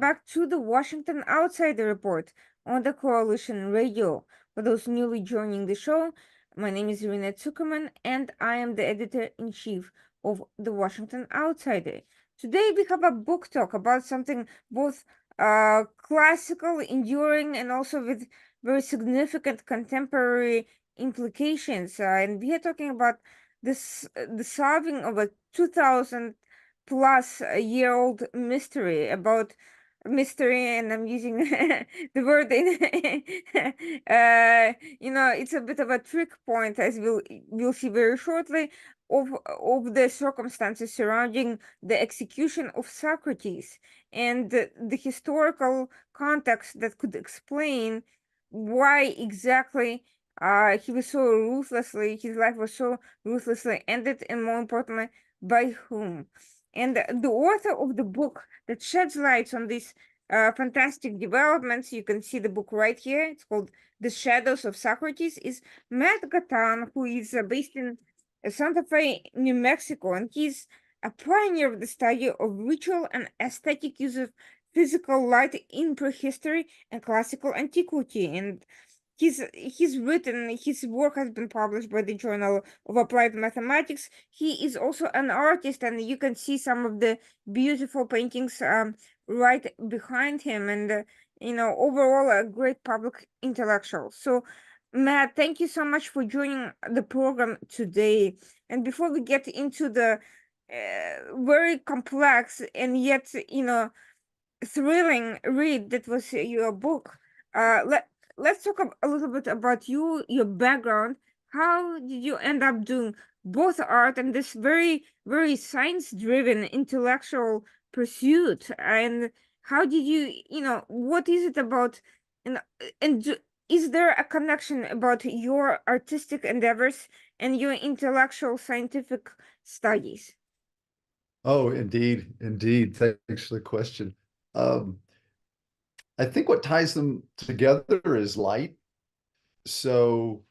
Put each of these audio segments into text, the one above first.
back to the Washington Outsider Report on the Coalition Radio. For those newly joining the show, my name is Irina Zuckerman, and I am the editor-in-chief of the Washington Outsider. Today we have a book talk about something both classical, enduring, and also with very significant contemporary implications. And we are talking about the solving of a 2000 plus a year old mystery about mystery, and I'm using the word in it's a bit of a trick point, as we'll see very shortly, of the circumstances surrounding the execution of Socrates and the historical context that could explain why exactly his life was so ruthlessly ended, and more importantly, by whom. And the author of the book that sheds light on these fantastic developments, you can see the book right here. It's called The Shadows of Socrates, is Matt Gatton, who is based in Santa Fe, New Mexico, and he's a pioneer of the study of ritual and aesthetic use of physical light in prehistory and classical antiquity. And his work has been published by the Journal of Applied Mathematics. He is also an artist, and you can see some of the beautiful paintings right behind him, and overall a great public intellectual. So Matt, thank you so much for joining the program today. And before we get into the very complex and yet thrilling read that was your book, let's talk a little bit about your background. How did you end up doing both art and this very, very science-driven intellectual pursuit? And how did what is it about, is there a connection about your artistic endeavors and your intellectual scientific studies? Oh, indeed. Thanks for the question. I think what ties them together is light. So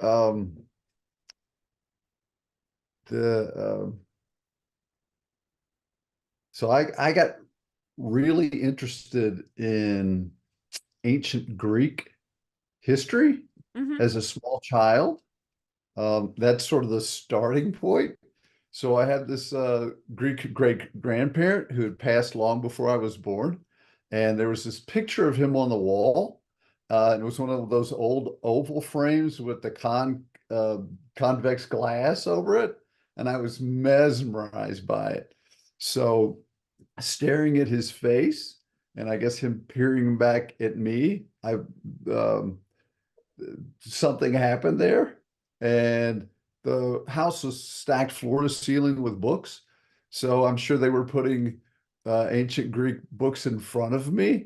I got really interested in ancient Greek history as a small child. That's sort of the starting point. So I had this Greek great grandparent who had passed long before I was born. And there was this picture of him on the wall. And it was one of those old oval frames with the convex glass over it. And I was mesmerized by it. So staring at his face, and I guess him peering back at me, something happened there. And the house was stacked floor to ceiling with books. So I'm sure they were putting ancient Greek books in front of me.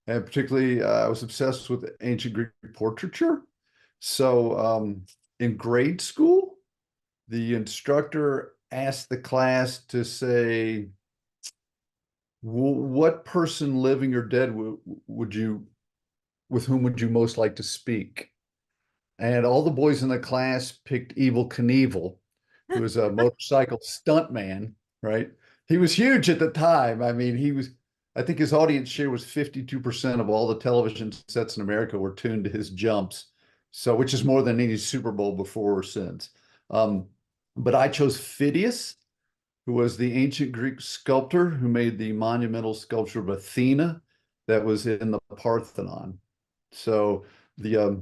And particularly, I was obsessed with ancient Greek portraiture. So in grade school, the instructor asked the class to say, what person living or dead with whom would you most like to speak? And all the boys in the class picked Evel Knievel, who was a motorcycle stuntman, right? He was huge at the time. I mean, I think his audience share was 52% of all the television sets in America were tuned to his jumps. So, which is more than any Super Bowl before or since. But I chose Phidias, who was the ancient Greek sculptor who made the monumental sculpture of Athena that was in the Parthenon. So the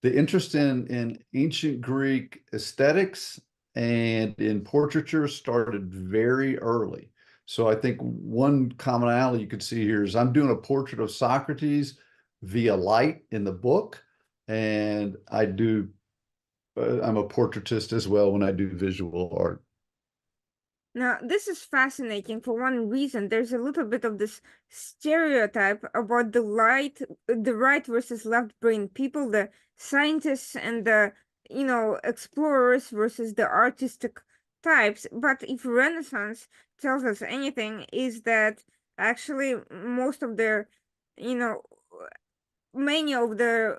interest in ancient Greek aesthetics and in portraiture started very early. So I think one commonality you could see here is I'm doing a portrait of Socrates via light in the book, and I'm a portraitist as well when I do visual art. Now, this is fascinating for one reason. There's a little bit of this stereotype about the right versus left brain people, the scientists and the, explorers versus the artistic types. But if Renaissance tells us anything, is that actually most of their, many of the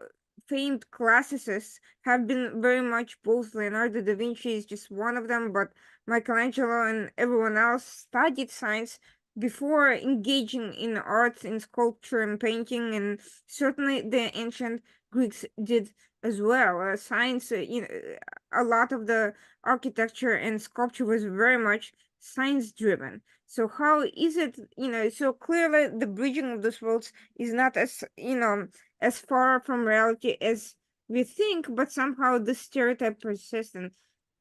famed classicists have been very much both. Leonardo da Vinci is just one of them, but Michelangelo and everyone else studied science before engaging in arts, in sculpture and painting, and certainly the ancient Greeks did as well. Science, a lot of the architecture and sculpture was very much science driven. So how is it, so clearly the bridging of those worlds is not as, as far from reality as we think, but somehow the stereotype persists. And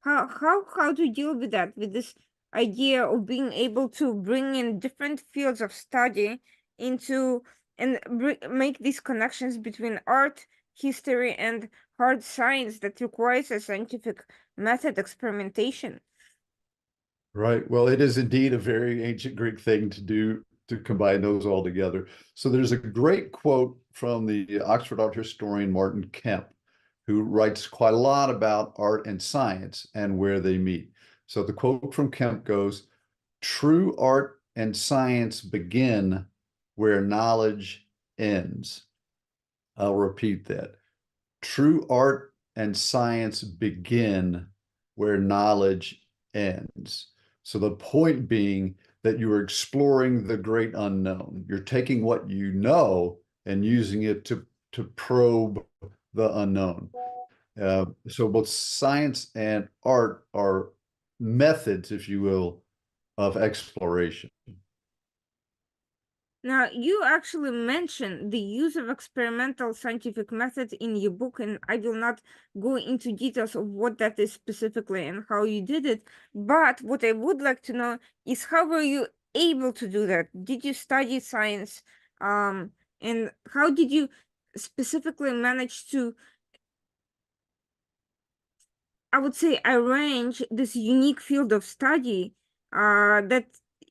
how do you deal with that, with this idea of being able to bring in different fields of study into and make these connections between art, history, and hard science that requires a scientific method experimentation? Right. Well, it is indeed a very ancient Greek thing to do, to combine those all together. So there's a great quote from the Oxford art historian Martin Kemp, who writes quite a lot about art and science and where they meet. So the quote from Kemp goes, "True art and science begin where knowledge ends." I'll repeat that. True art and science begin where knowledge ends. So the point being that you are exploring the great unknown. You're taking what you know and using it to probe the unknown. So both science and art are methods, if you will, of exploration. Now, you actually mentioned the use of experimental scientific methods in your book, and I will not go into details of what that is specifically and how you did it. But what I would like to know is how were you able to do that? Did you study science? And how did you specifically manage to, I would say, arrange this unique field of study that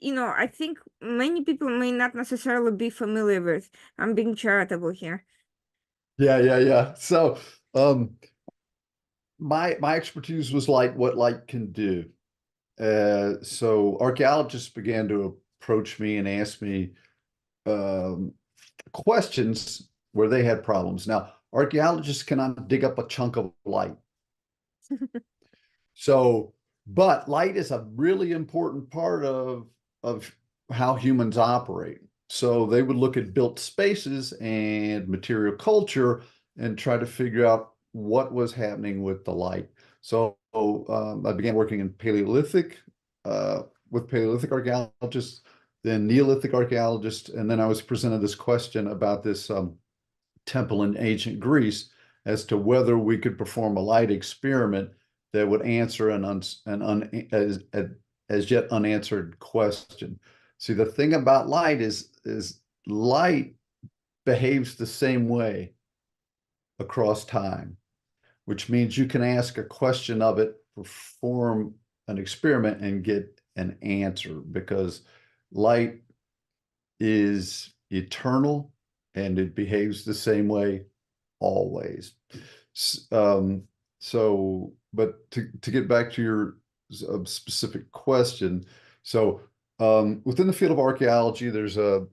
I think many people may not necessarily be familiar with. I'm being charitable here. Yeah. So my expertise was light, what light can do. So archaeologists began to approach me and ask me um, questions where they had problems. Now, archaeologists cannot dig up a chunk of light. So, but light is a really important part of how humans operate. So they would look at built spaces and material culture and try to figure out what was happening with the light. So I began working in Paleolithic with Paleolithic archaeologists, then Neolithic archaeologists, and then I was presented this question about this temple in ancient Greece as to whether we could perform a light experiment that would answer as yet unanswered question. See, the thing about light is light behaves the same way across time, which means you can ask a question of it, perform an experiment, and get an answer, because light is eternal and it behaves the same way always. So, but to get back to your specific question, so within the field of archaeology, there's a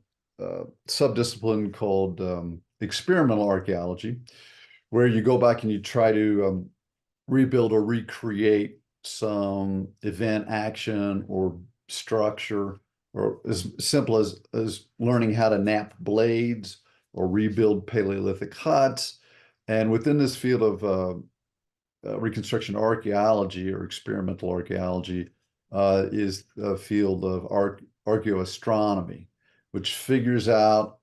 subdiscipline called experimental archaeology, where you go back and you try to rebuild or recreate some event, action, or structure, or as simple as learning how to knap blades or rebuild Paleolithic huts. And within this field of reconstruction archaeology or experimental archaeology is the field of archaeoastronomy, which figures out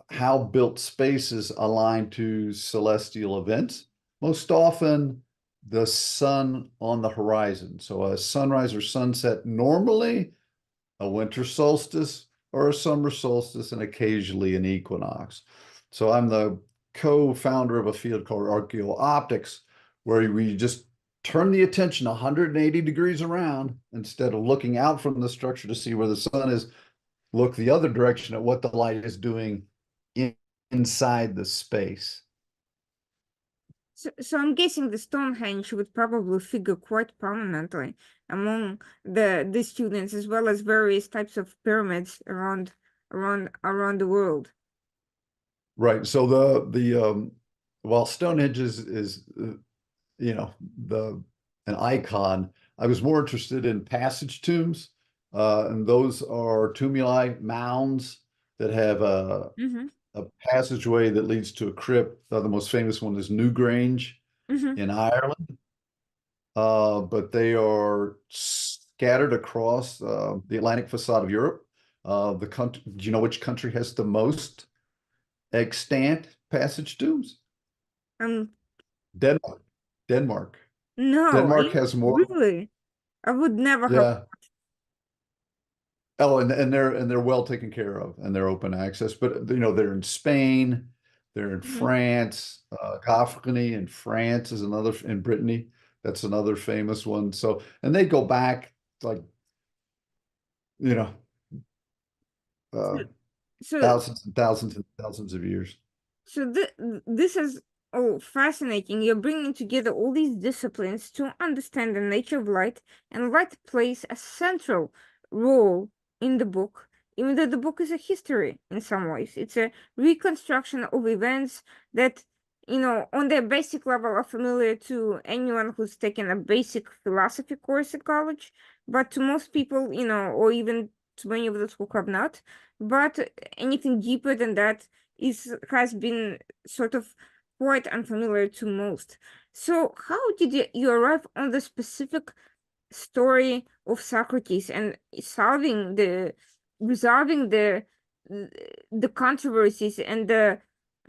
how built spaces align to celestial events, most often the sun on the horizon. So a sunrise or sunset, normally a winter solstice or a summer solstice, and occasionally an equinox. So I'm the co-founder of a field called archaeooptics, where we just turn the attention 180 degrees around. Instead of looking out from the structure to see where the sun is, look the other direction at what the light is doing inside the space. So I'm guessing the Stonehenge would probably figure quite prominently among the students, as well as various types of pyramids around the world. Right. So while Stonehenge is you know, the an icon, I was more interested in passage tombs And those are tumuli, mounds that have Mm-hmm. a passageway that leads to a crypt. The most famous one is Newgrange Mm-hmm. in Ireland, but they are scattered across the Atlantic facade of Europe. The country, do you know which country has the most extant passage tombs? Um, Denmark. Denmark. no, are Denmark you has more. really? I would never have. Yeah. Oh, and they're well taken care of and they're open access. But they're in Spain, they're in Mhm. France, Goffrey in France is another in Brittany. That's another famous one. So, and they go back like, you know, So, uh, so thousands and thousands and thousands of years. So this is oh fascinating. You're bringing together all these disciplines to understand the nature of light, and light plays a central role in the book. Even though the book is a history in some ways, it's a reconstruction of events that, on their basic level are familiar to anyone who's taken a basic philosophy course in college, but to most people, or even to many of those who have not. But anything deeper than that has been sort of quite unfamiliar to most. So how did you arrive on the specific story of Socrates and resolving the controversies and the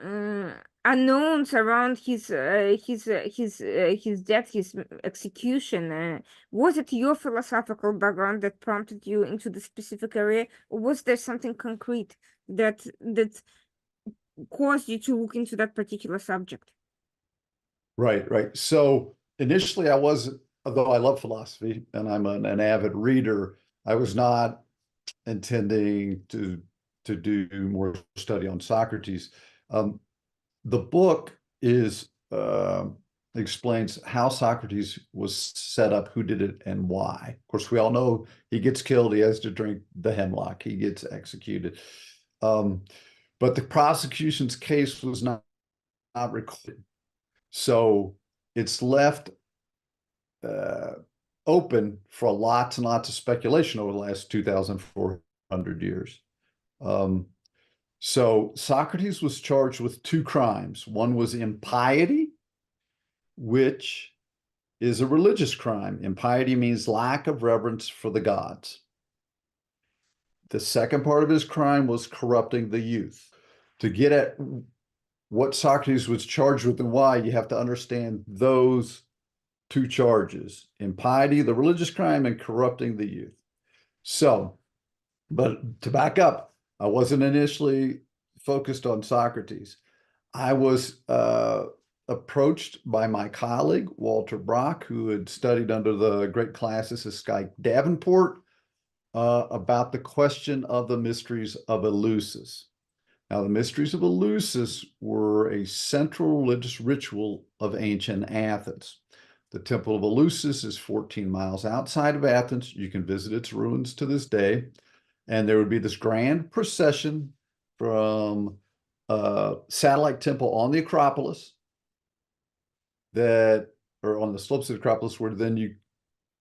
um, unknowns around his death, his execution? Was it your philosophical background that prompted you into the specific area, or was there something concrete that caused you to look into that particular subject? Right, right. So initially I was, although I love philosophy and I'm an avid reader, I was not intending to do more study on Socrates. Um, the book is explains how Socrates was set up, who did it, and why. Of course, we all know he gets killed. He has to drink the hemlock. He gets executed. Um, but the prosecution's case was not recorded, so it's left uh, open for lots and lots of speculation over the last 2,400 years. Um, so Socrates was charged with two crimes. One was impiety, which is a religious crime. Impiety means lack of reverence for the gods. The second part of his crime was corrupting the youth. To get at what Socrates was charged with and why, you have to understand those two charges: impiety, the religious crime, and corrupting the youth. So, but to back up, I wasn't initially focused on Socrates. I was approached by my colleague, Walter Brock, who had studied under the great classicist Guy Davenport, about the question of the mysteries of Eleusis. Now, the mysteries of Eleusis were a central religious ritual of ancient Athens. The Temple of Eleusis is 14 miles outside of Athens. You can visit its ruins to this day. And there would be this grand procession from a satellite temple on the Acropolis that, or on the slopes of the Acropolis, where then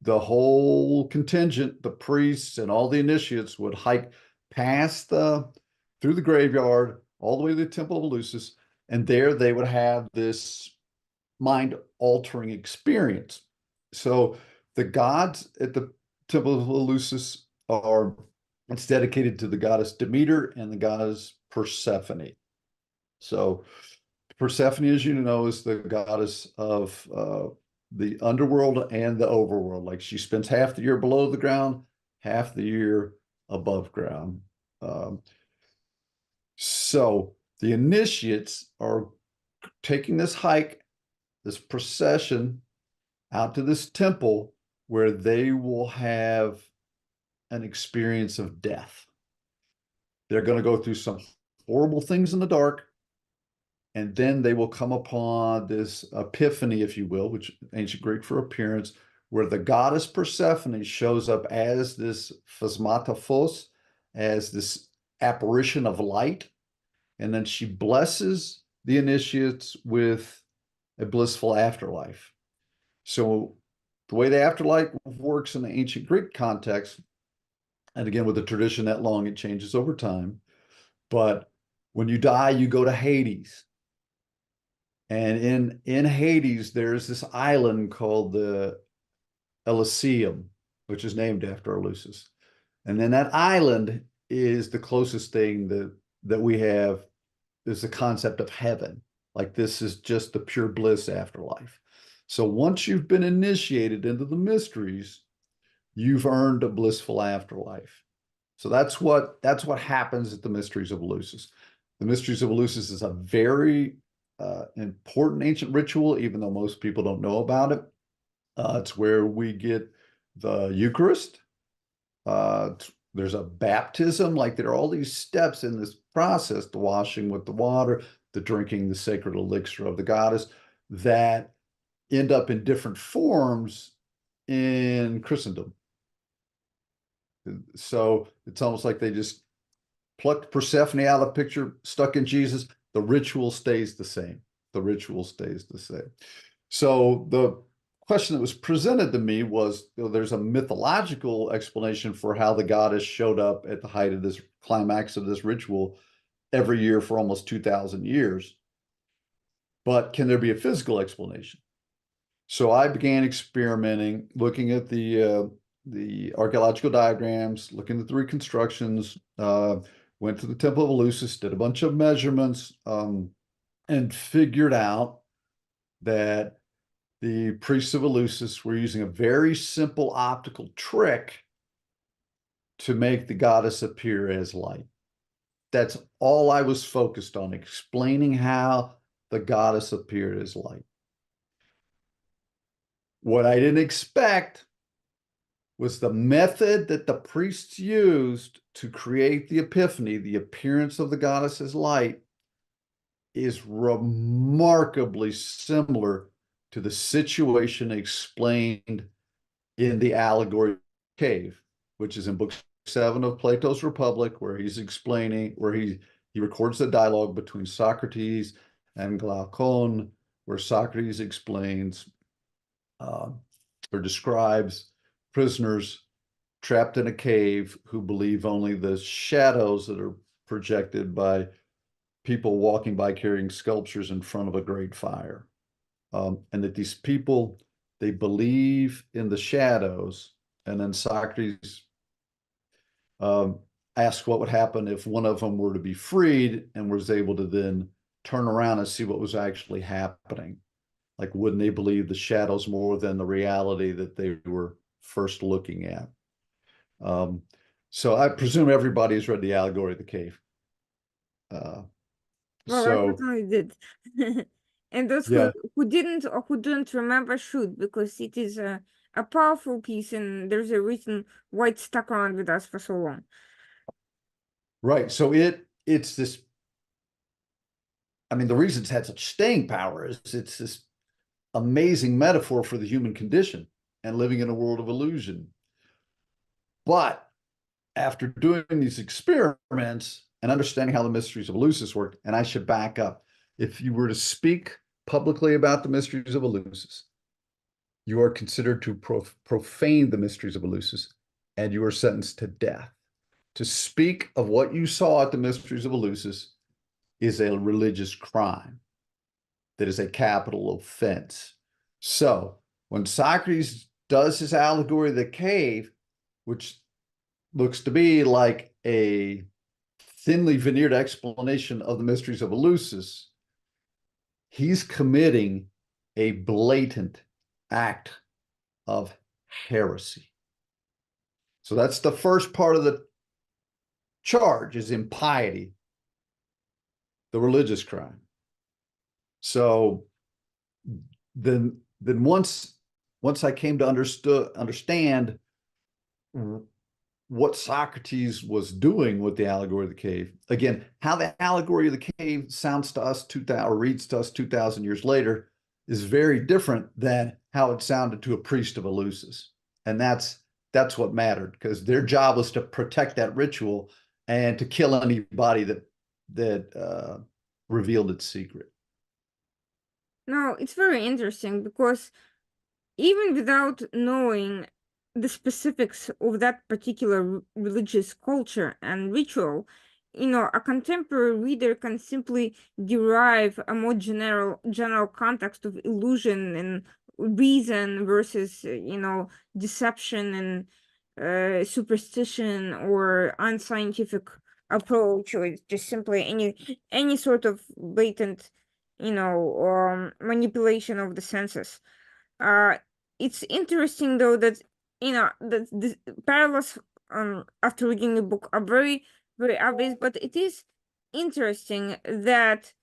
the whole contingent, the priests and all the initiates would hike past through the graveyard all the way to the Temple of Eleusis, and there they would have this mind-altering experience. So the gods at the Temple of Eleusis are, it's dedicated to the goddess Demeter and the goddess Persephone. So Persephone, as you know, is the goddess of the underworld and the overworld. Like, she spends half the year below the ground, half the year above ground. Um, so the initiates are taking this hike, this procession out to this temple where they will have an experience of death. They're going to go through some horrible things in the dark, and then they will come upon this epiphany, if you will, which ancient Greek for appearance, where the goddess Persephone shows up as this phasmatophos, as this apparition of light, and then she blesses the initiates with a blissful afterlife. So the way the afterlife works in the ancient Greek context And again, with a tradition that long, it changes over time. But when you die, you go to Hades. And in Hades, there's this island called the Elysium, which is named after Eleusis. And then that island is the closest thing that we have is the concept of heaven. Like this is just the pure bliss afterlife. So once you've been initiated into the mysteries, you've earned a blissful afterlife. So that's what happens at the mysteries of Eleusis. The mysteries of Eleusis is a very important ancient ritual, even though most people don't know about it. It's where we get the Eucharist. There's a baptism, like there are all these steps in this process, the washing with the water, the drinking the sacred elixir of the goddess, that end up in different forms in Christendom. So it's almost like they just plucked Persephone out of the picture, stuck in Jesus. The ritual stays the same. The ritual stays the same. So the question that was presented to me was, there's a mythological explanation for how the goddess showed up at the height of this climax of this ritual every year for almost 2,000 years. But can there be a physical explanation? So I began experimenting, looking at the archaeological diagrams, looking at the reconstructions, went to the Temple of Eleusis, did a bunch of measurements, and figured out that the priests of Eleusis were using a very simple optical trick to make the goddess appear as light. That's all I was focused on, explaining how the goddess appeared as light. What I didn't expect was the method that the priests used to create the epiphany, the appearance of the goddess as light, is remarkably similar to the situation explained in the allegory cave, which is in book 7 of Plato's Republic, where he's explaining, where he records the dialogue between Socrates and Glaucon, where Socrates explains or describes prisoners trapped in a cave who believe only the shadows that are projected by people walking by carrying sculptures in front of a great fire. And that these people, they believe in the shadows. And then Socrates asked what would happen if one of them were to be freed and was able to then turn around and see what was actually happening. Like, wouldn't they believe the shadows more than the reality that they were first looking at? So I presume everybody has read the allegory of the cave. Well, I So certainly did. And those yeah, who didn't or who don't remember should, because it is a powerful piece and there's a reason why it stuck around with us for so long. right. So it's this, I mean, the reason it's had such staying power is it's this amazing metaphor for the human condition and living in a world of illusion. But after doing these experiments and understanding how the mysteries of Eleusis work, and I should back up, if you were to speak publicly about the mysteries of Eleusis, you are considered to profane the mysteries of Eleusis, and you are sentenced to death. To speak of what you saw at the mysteries of Eleusis is a religious crime that is a capital offense. So when Socrates does his allegory of the cave, which looks to be like a thinly veneered explanation of the mysteries of Eleusis, he's committing a blatant act of heresy. So that's the first part of the charge, is impiety, the religious crime. So then once I came to understand what Socrates was doing with the allegory of the cave, again, how the allegory of the cave sounds to us 2,000 or reads to us 2,000 years later is very different than how it sounded to a priest of Eleusis. And that's what mattered, because their job was to protect that ritual and to kill anybody that revealed its secret. Now, it's very interesting because even without knowing the specifics of that particular religious culture and ritual, a contemporary reader can simply derive a more general context of illusion and reason versus, deception and superstition or unscientific approach, or just simply any sort of blatant, manipulation of the senses. Uh, it's interesting though that the parallels after reading the book are very very obvious, but it is interesting that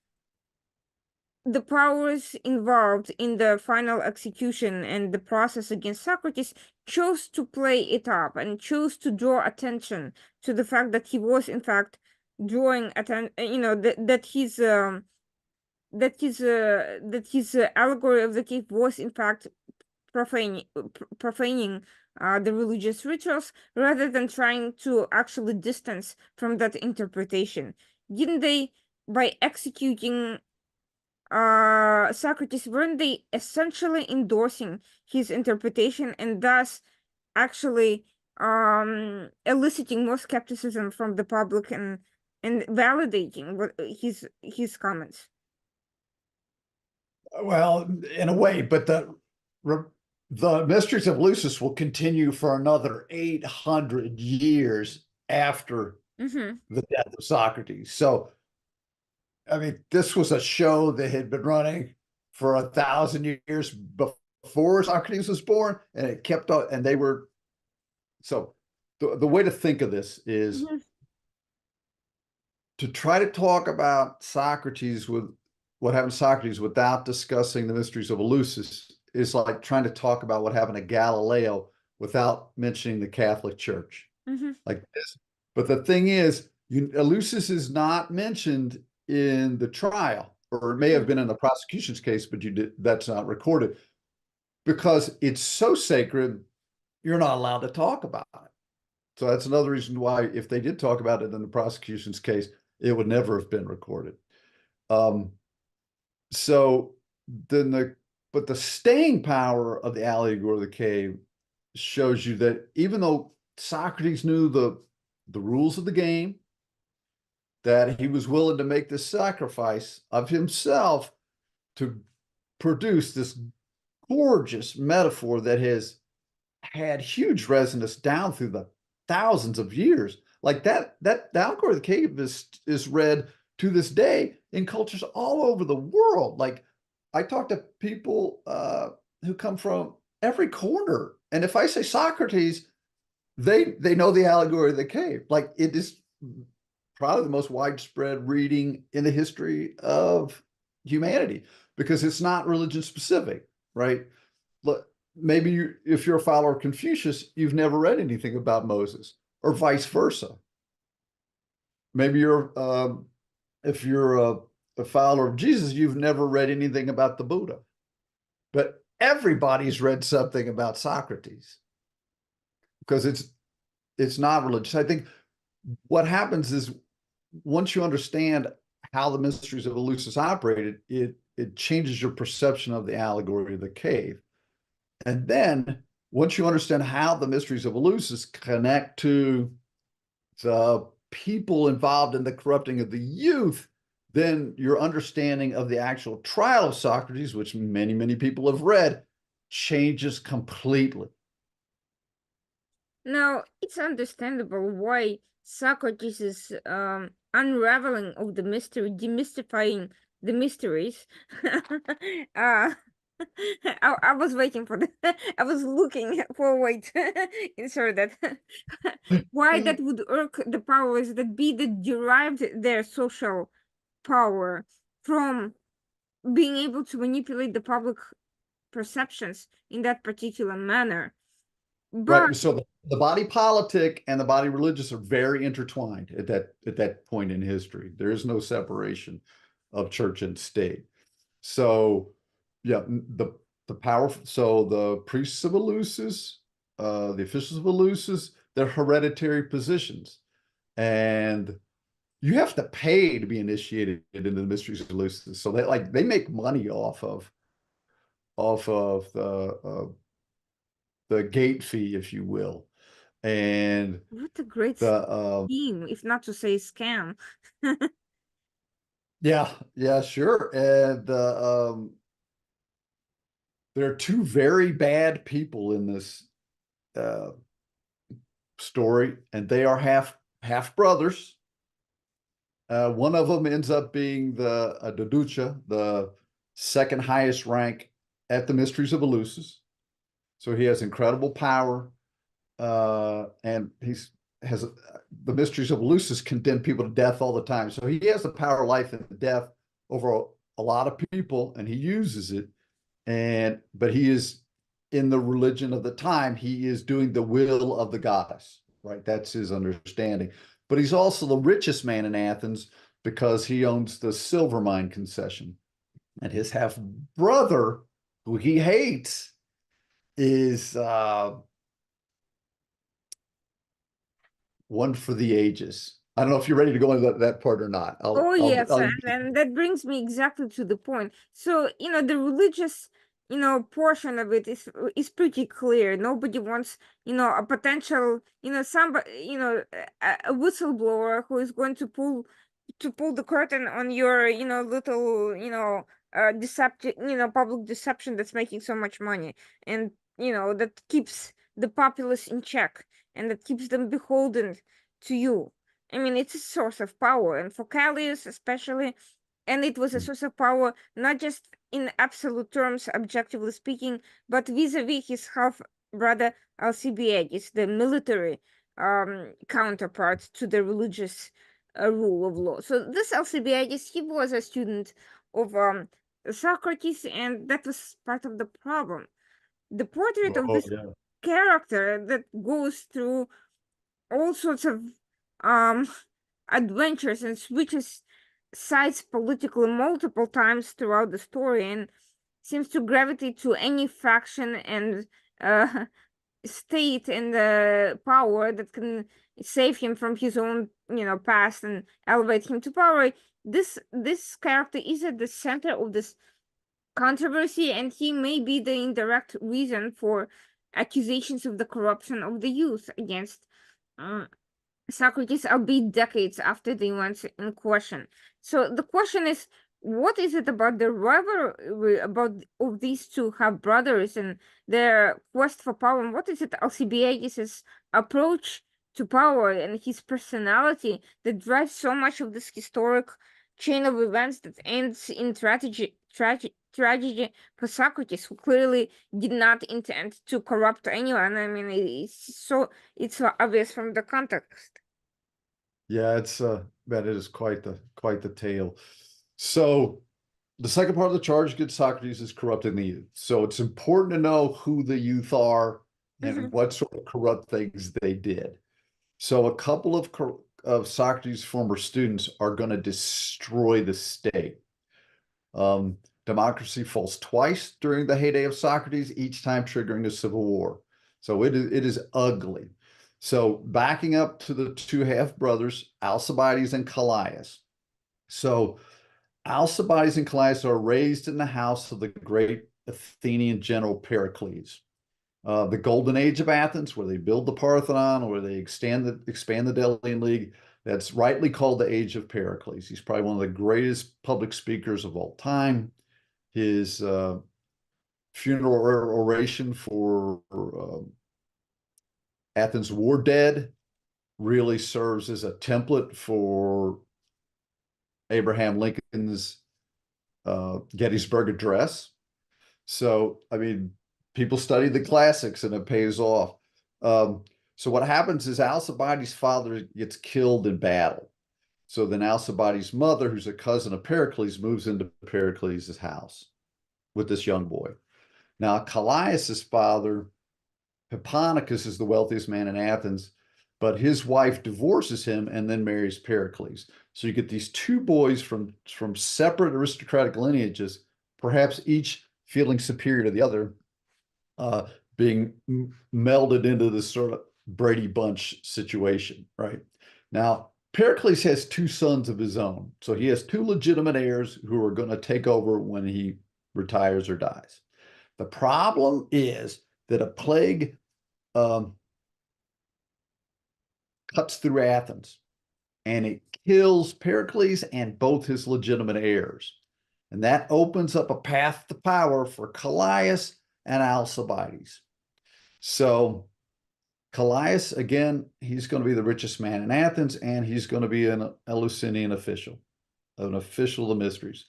the powers involved in the final execution and the process against Socrates chose to play it up and chose to draw attention to the fact that he was in fact drawing attention, that his allegory of the cave was in fact profaning the religious rituals rather than trying to actually distance from that interpretation. Didn't they, by executing Socrates, weren't they essentially endorsing his interpretation and thus actually eliciting more skepticism from the public and validating what his comments? Well, in a way, but the mysteries of Lucis will continue for another 800 years after Mm-hmm. the death of Socrates. So, I mean, this was a show that had been running for 1,000 years before Socrates was born, and it kept up, and they were. So, the way to think of this is Mm-hmm. to try to talk about Socrates with what happened to Socrates without discussing the mysteries of Eleusis is like trying to talk about what happened to Galileo without mentioning the Catholic Church. Mm-hmm. Like this. But the thing is, Eleusis is not mentioned in the trial, or it may have been in the prosecution's case, but that's not recorded because it's so sacred, you're not allowed to talk about it. So that's another reason why, if they did talk about it in the prosecution's case, it would never have been recorded. Um, so then but the staying power of the allegory of the cave shows you that even though Socrates knew the rules of the game, that he was willing to make this sacrifice of himself to produce this gorgeous metaphor that has had huge resonance down through the thousands of years. Like that the allegory of the cave is read to this day in cultures all over the world. Like I talk to people who come from every corner, and if I say Socrates, they know the allegory of the cave. Like it is probably the most widespread reading in the history of humanity because it's not religion specific, right? Maybe if you're a follower of Confucius, you've never read anything about Moses, or vice versa. Maybe if you're a follower of Jesus, you've never read anything about the Buddha. But everybody's read something about Socrates because it's not religious. I think what happens is once you understand how the mysteries of Eleusis operated, it changes your perception of the allegory of the cave. And then once you understand how the mysteries of Eleusis connect to the people involved in the corrupting of the youth, then your understanding of the actual trial of Socrates, which many, many people have read, changes completely. Now, it's understandable why Socrates' unraveling of the mystery, demystifying the mysteries. uh, I was waiting for that. I was looking for a way to insert that. Why that would irk the powers that be that derived their social power from being able to manipulate the public perceptions in that particular manner. But Right. So the body politic and the body religious are very intertwined at that point in history. There is no separation of church and state. So yeah, the powerful, so the priests of Eleusis, the officials of Eleusis, they're hereditary positions. And you have to pay to be initiated into the mysteries of Eleusis. So they make money off of the the gate fee, if you will. And What a great the scheme, if not to say scam. yeah, yeah, sure. And there are two very bad people in this uh, story, and they are half brothers. One of them ends up being the Doducha, the second highest rank at the Mysteries of Eleusis. So he has incredible power, and he's has the Mysteries of Eleusis condemn people to death all the time. So he has the power of life and death over a lot of people, and he uses it. But he is in the religion of the time. He is doing the will of the goddess, right? That's his understanding. But he's also the richest man in Athens because he owns the silver mine concession. And his half brother, who he hates, is one for the ages. I don't know if you're ready to go into that part or not. Oh yes, I'll and that brings me exactly to the point. So, the religious, portion of it is pretty clear. Nobody wants, a potential, somebody, a whistleblower who is going to pull the curtain on your, little, deceptive, public deception that's making so much money, and that keeps the populace in check, and that keeps them beholden to you. I mean, it's a source of power, and for Callius especially, and it was a source of power not just in absolute terms, objectively speaking, but vis-a-vis his half brother Alcibiades, the military counterpart to the religious rule of law. So this Alcibiades, he was a student of Socrates, and that was part of the problem. The portrait of oh this yeah. character that goes through all sorts of um adventures and switches sides politically multiple times throughout the story, and seems to gravitate to any faction and uh state and power that can save him from his own past and elevate him to power. This character is at the center of this controversy, and he may be the indirect reason for accusations of the corruption of the youth against uh, Socrates, albeit decades after the events in question. So the question is, what is it about the rivalry about of these two half brothers and their quest for power? And what is it Alcibiades' approach to power and his personality that drives so much of this historic chain of events that ends in tragedy for Socrates, who clearly did not intend to corrupt anyone? I mean, it's so obvious from the context. Yeah, it's that is quite the tale. So the second part of the charge against Socrates is corrupting the youth. So it's important to know who the youth are and Mhm. what sort of corrupt things they did. So a couple of Socrates' former students are going to destroy the state. Um, Democracy falls twice during the heyday of Socrates, each time triggering a civil war. So it is ugly. So backing up to the two half brothers, Alcibiades and Callias. So Alcibiades and Callias are raised in the house of the great Athenian general Pericles. The golden age of Athens, where they build the Parthenon, where they expand the Delian League, that's rightly called the age of Pericles. He's probably one of the greatest public speakers of all time. His funeral oration for Athens' war dead really serves as a template for Abraham Lincoln's Gettysburg Address. So, I mean, people study the classics and it pays off. So what happens is Alcibiades' father gets killed in battle. So then Alcibiades' mother, who's a cousin of Pericles, moves into Pericles' house with this young boy. Now, Callias' father, Hipponicus, is the wealthiest man in Athens, but his wife divorces him and then marries Pericles. So you get these two boys from separate aristocratic lineages, perhaps each feeling superior to the other, uh, being melded into this sort of Brady Bunch situation, right? Now, Pericles has two sons of his own. So he has two legitimate heirs who are going to take over when he retires or dies. The problem is that a plague um, cuts through Athens, and it kills Pericles and both his legitimate heirs. And that opens up a path to power for Callias and Alcibiades. So Callias, again, he's going to be the richest man in Athens, and he's going to be an Eleusinian official, an official of the mysteries.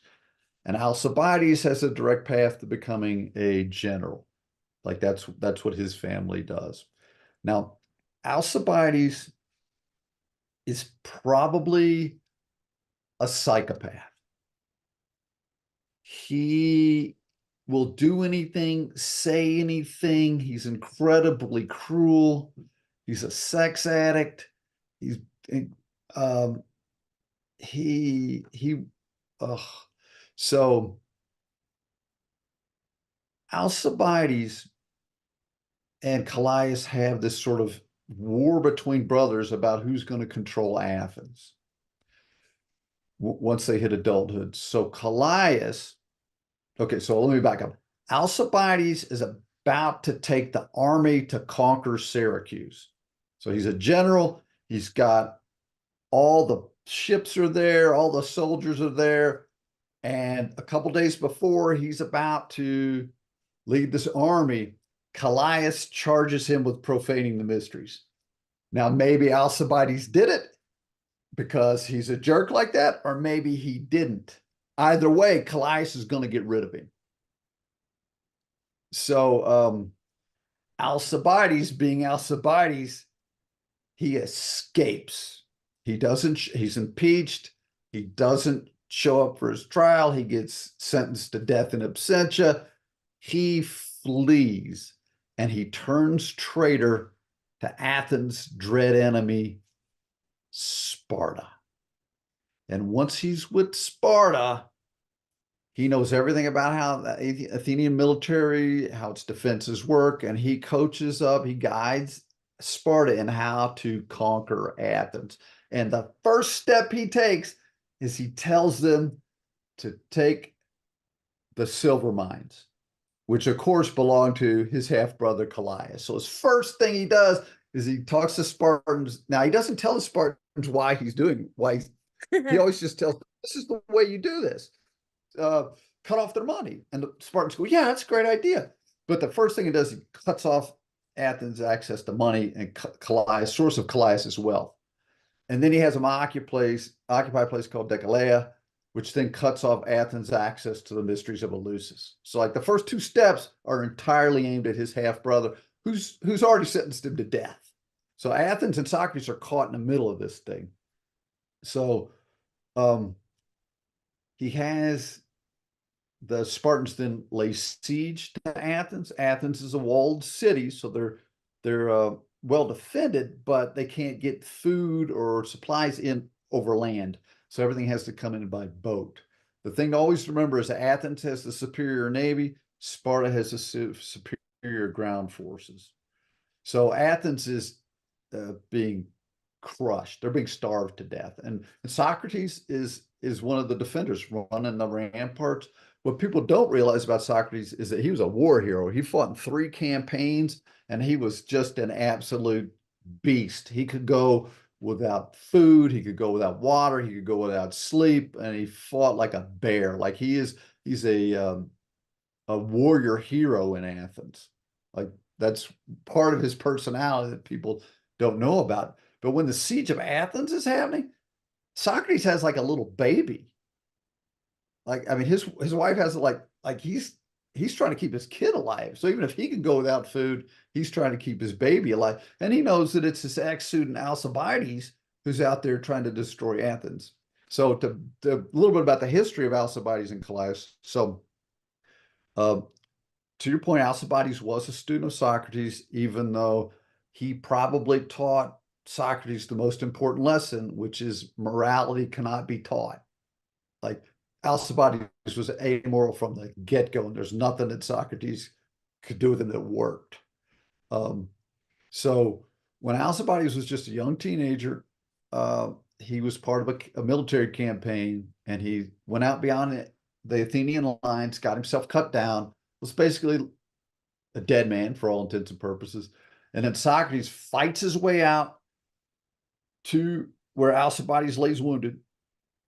And Alcibiades has a direct path to becoming a general. Like that's what his family does. Now, Alcibiades is probably a psychopath. He will do anything, say anything. He's incredibly cruel. He's a sex addict. He's um he so Alcibiades and Callias have this sort of war between brothers about who's going to control Athens once they hit adulthood. So Callias, okay, so let me back up. Alcibiades is about to take the army to conquer Syracuse. So he's a general. He's got all the ships are there, all the soldiers are there. And a couple days before he's about to lead this army, Callias charges him with profaning the mysteries. Now, maybe Alcibiades did it because he's a jerk like that, or maybe he didn't. Either way, Callias is going to get rid of him. So Alcibiades, being Alcibiades, he escapes. He's impeached. He doesn't show up for his trial. He gets sentenced to death in absentia. He flees and he turns traitor to Athens' dread enemy, Sparta. And once he's with Sparta, he knows everything about how the Athenian military, how its defenses work, and he coaches up, he guides Sparta in how to conquer Athens. And the first step he takes is he tells them to take the silver mines, which of course belong to his half-brother Callias. So his first thing he does is he talks to Spartans. Now, he doesn't tell the Spartans why he's doing, he always just tells them, this is the way you do this. Cut off their money. And the Spartans go, yeah, that's a great idea. But the first thing he does, he cuts off Athens' access to money and Callias, source of Callias' wealth. And then he has them occupy a place called Decelea, which then cuts off Athens' access to the mysteries of Eleusis. So like the first two steps are entirely aimed at his half-brother, who's already sentenced him to death. So Athens and Socrates are caught in the middle of this thing. So he has the Spartans then lay siege to Athens. Athens is a walled city, so they're well defended, but they can't get food or supplies in over land. So everything has to come in by boat. The thing to always remember is that Athens has the superior navy, Sparta has the superior ground forces. So Athens is being crushed. They're being starved to death. And Socrates is one of the defenders running the ramparts. What people don't realize about Socrates is that he was a war hero. He fought in 3 campaigns, and he was just an absolute beast. He could go without food, he could go without water, he could go without sleep, and he fought like a bear. Like he's a warrior hero in Athens. Like that's part of his personality that people don't know about. But when the siege of Athens is happening, Socrates has like a little baby. Like, I mean, his wife has like he's trying to keep his kid alive. So even if he can go without food, he's trying to keep his baby alive. And he knows that it's his ex-student Alcibiades who's out there trying to destroy Athens. So to a little bit about the history of Alcibiades and Callias. So to your point, Alcibiades was a student of Socrates, even though he probably taught Socrates the most important lesson, which is morality cannot be taught. Like Alcibiades was amoral from the get-go, and there's nothing that Socrates could do with him that worked. So when Alcibiades was just a young teenager, he was part of a military campaign, and he went out beyond the Athenian lines, got himself cut down, was basically a dead man for all intents and purposes. And then Socrates fights his way out to where Alcibiades lays wounded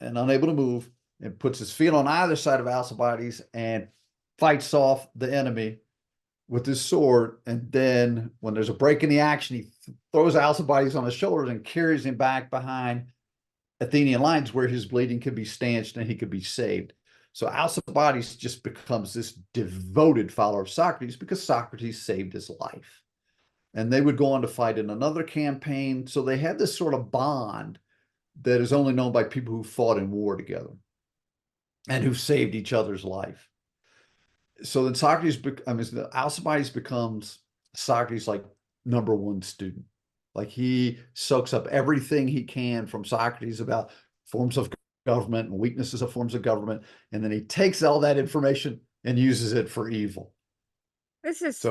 and unable to move, and puts his feet on either side of Alcibiades and fights off the enemy with his sword. And then when there's a break in the action, he throws Alcibiades on his shoulders and carries him back behind Athenian lines where his bleeding could be stanched and he could be saved. So Alcibiades just becomes this devoted follower of Socrates because Socrates saved his life. And they would go on to fight in another campaign. So they had this sort of bond that is only known by people who fought in war together and who saved each other's life. So then Alcibiades becomes Socrates' like number one student. Like he soaks up everything he can from Socrates about forms of government and weaknesses of forms of government. And then he takes all that information and uses it for evil. This is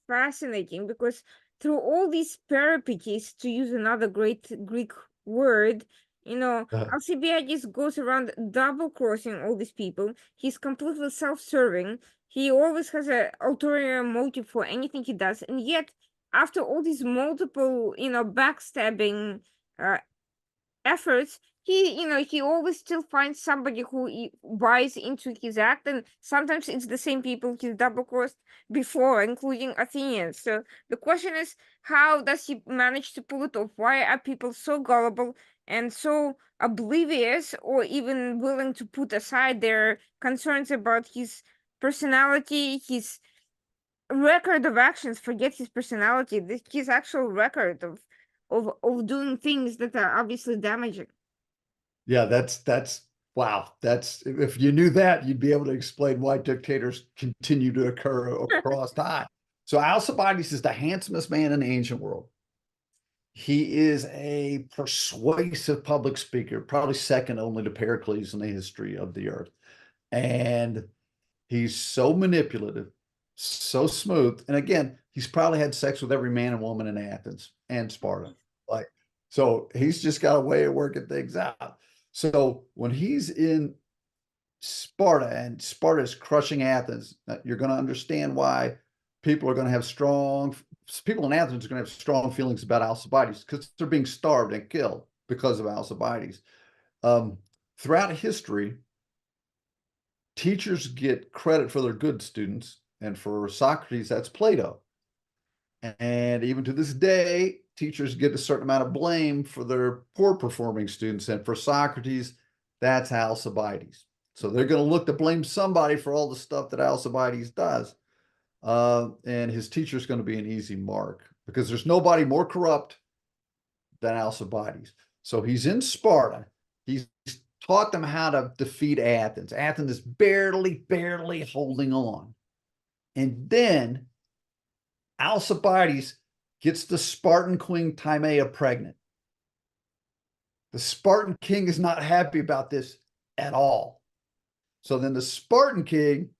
fascinating because through all these peripeties, to use another great Greek word, Alcibiades goes around double crossing all these people. He's completely self-serving. He always has an ulterior motive for anything he does. And yet, after all these multiple, backstabbing efforts, he always still finds somebody who buys into his act, and sometimes it's the same people he's double crossed before, including Athenians. So the question is, how does he manage to pull it off? Why are people so gullible and so oblivious, or even willing to put aside their concerns about his personality, his record of actions? Forget his personality, his actual record of doing things that are obviously damaging. Yeah, that's wow. That's if you knew that, you'd be able to explain why dictators continue to occur across time. So Alcibiades is the handsomest man in the ancient world. He is a persuasive public speaker, probably second only to Pericles in the history of the earth. And he's so manipulative, so smooth. And again, he's probably had sex with every man and woman in Athens and Sparta. Like, so he's just got a way of working things out. So when he's in Sparta and Sparta is crushing Athens, you're going to understand why people in Athens are going to have strong feelings about Alcibiades because they're being starved and killed because of Alcibiades. Throughout history, teachers get credit for their good students, and for Socrates, that's Plato. And even to this day, teachers get a certain amount of blame for their poor performing students. And for Socrates, that's Alcibiades. So they're going to look to blame somebody for all the stuff that Alcibiades does. And his teacher is going to be an easy mark because there's nobody more corrupt than Alcibiades. So he's in Sparta. He's taught them how to defeat Athens. Athens is barely holding on. And then Alcibiades gets the Spartan queen Timea pregnant. The Spartan king is not happy about this at all. So then the Spartan king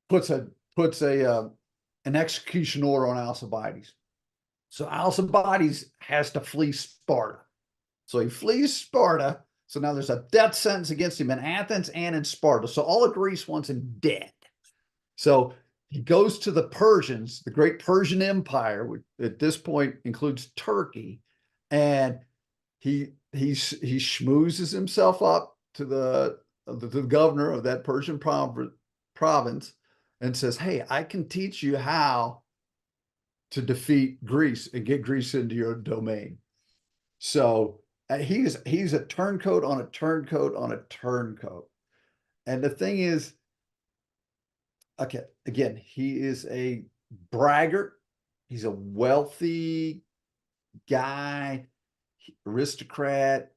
puts an execution order on Alcibiades. So Alcibiades has to flee Sparta. So he flees Sparta. So now there's a death sentence against him in Athens and in Sparta. So all of Greece wants him dead. So he goes to the Persians, the great Persian Empire, which at this point includes Turkey, and he schmoozes himself up to the governor of that Persian province and says, "Hey, I can teach you how to defeat Greece and get Greece into your domain." So he's a turncoat on a turncoat on a turncoat. And the thing is, okay, again, he is a braggart. He's a wealthy guy, aristocrat.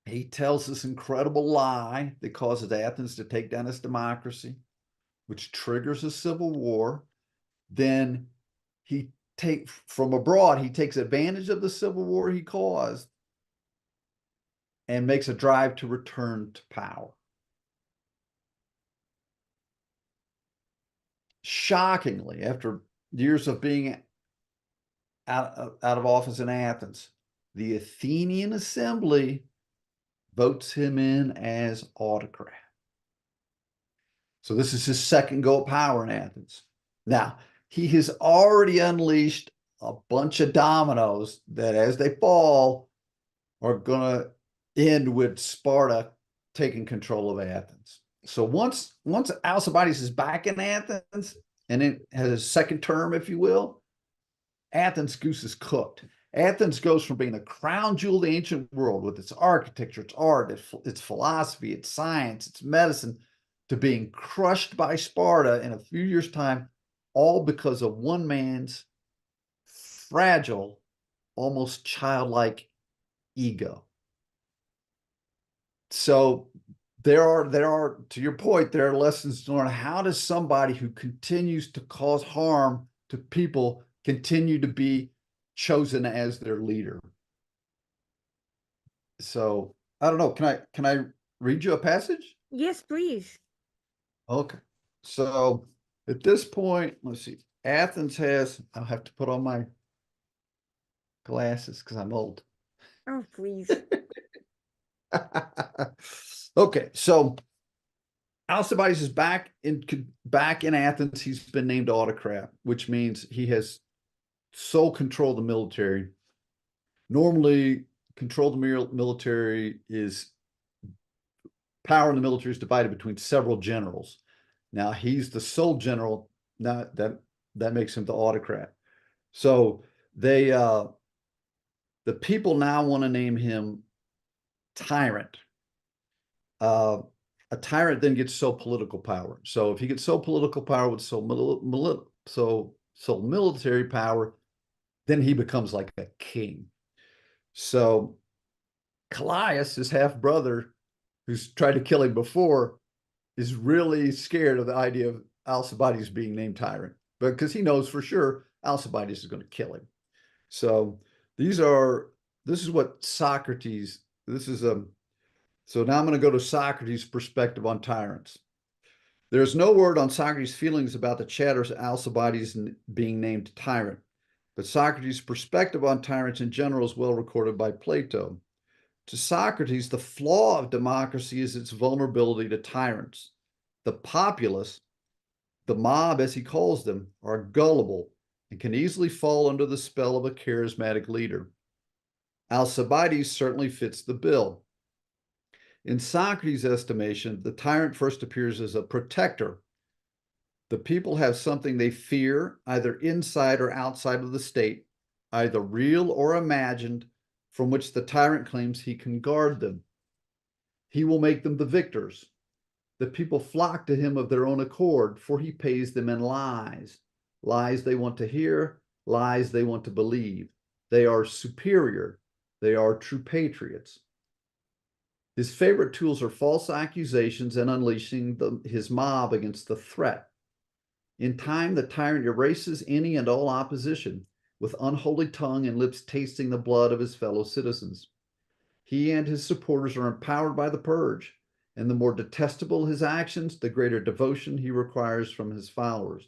He tells this incredible lie that causes Athens to take down its democracy, which triggers a civil war. Then from abroad, he takes advantage of the civil war he caused and makes a drive to return to power. Shockingly, after years of being out of office in Athens, the Athenian assembly votes him in as autocrat. So this is his second go at power in Athens. Now, he has already unleashed a bunch of dominoes that, as they fall, are going to end with Sparta taking control of Athens. So once Alcibiades is back in Athens and it has a second term, if you will, Athens goose is cooked. Athens goes from being a crown jewel of the ancient world with its architecture, its art, its philosophy, its science, its medicine, to being crushed by Sparta in a few years' time, all because of one man's fragile, almost childlike ego. So there are, to your point, there are lessons to learn. How does somebody who continues to cause harm to people continue to be chosen as their leader? So I don't know. Can I read you a passage? Yes, please. Okay. So at this point, let's see. Athens has, I'll have to put on my glasses because I'm old. Oh, please. Okay, so Alcibiades is back in Athens. He's been named autocrat, which means he has sole control of the military. Normally, control of the military is power in the military is divided between several generals. Now he's the sole general. Now that makes him the autocrat. So they the people now want to name him tyrant. A tyrant then gets sole political power. So if he gets sole political power with sole military power, then he becomes like a king. So Callias, his half brother, who's tried to kill him before, is really scared of the idea of Alcibiades being named tyrant, because he knows for sure Alcibiades is going to kill him. So this is what Socrates, this is so now I'm going to go to Socrates' perspective on tyrants. There's no word on Socrates' feelings about the chatters of Alcibiades being named tyrant, but Socrates' perspective on tyrants in general is well recorded by Plato. To Socrates, the flaw of democracy is its vulnerability to tyrants. The populace, the mob as he calls them, are gullible and can easily fall under the spell of a charismatic leader. Alcibiades certainly fits the bill. In Socrates' estimation, the tyrant first appears as a protector. The people have something they fear, either inside or outside of the state, either real or imagined, from which the tyrant claims he can guard them. He will make them the victors. The people flock to him of their own accord, for he pays them in lies. Lies they want to hear, lies they want to believe. They are superior. They are true patriots. His favorite tools are false accusations and unleashing his mob against the threat. In time, the tyrant erases any and all opposition, with unholy tongue and lips tasting the blood of his fellow citizens. He and his supporters are empowered by the purge, and the more detestable his actions, the greater devotion he requires from his followers.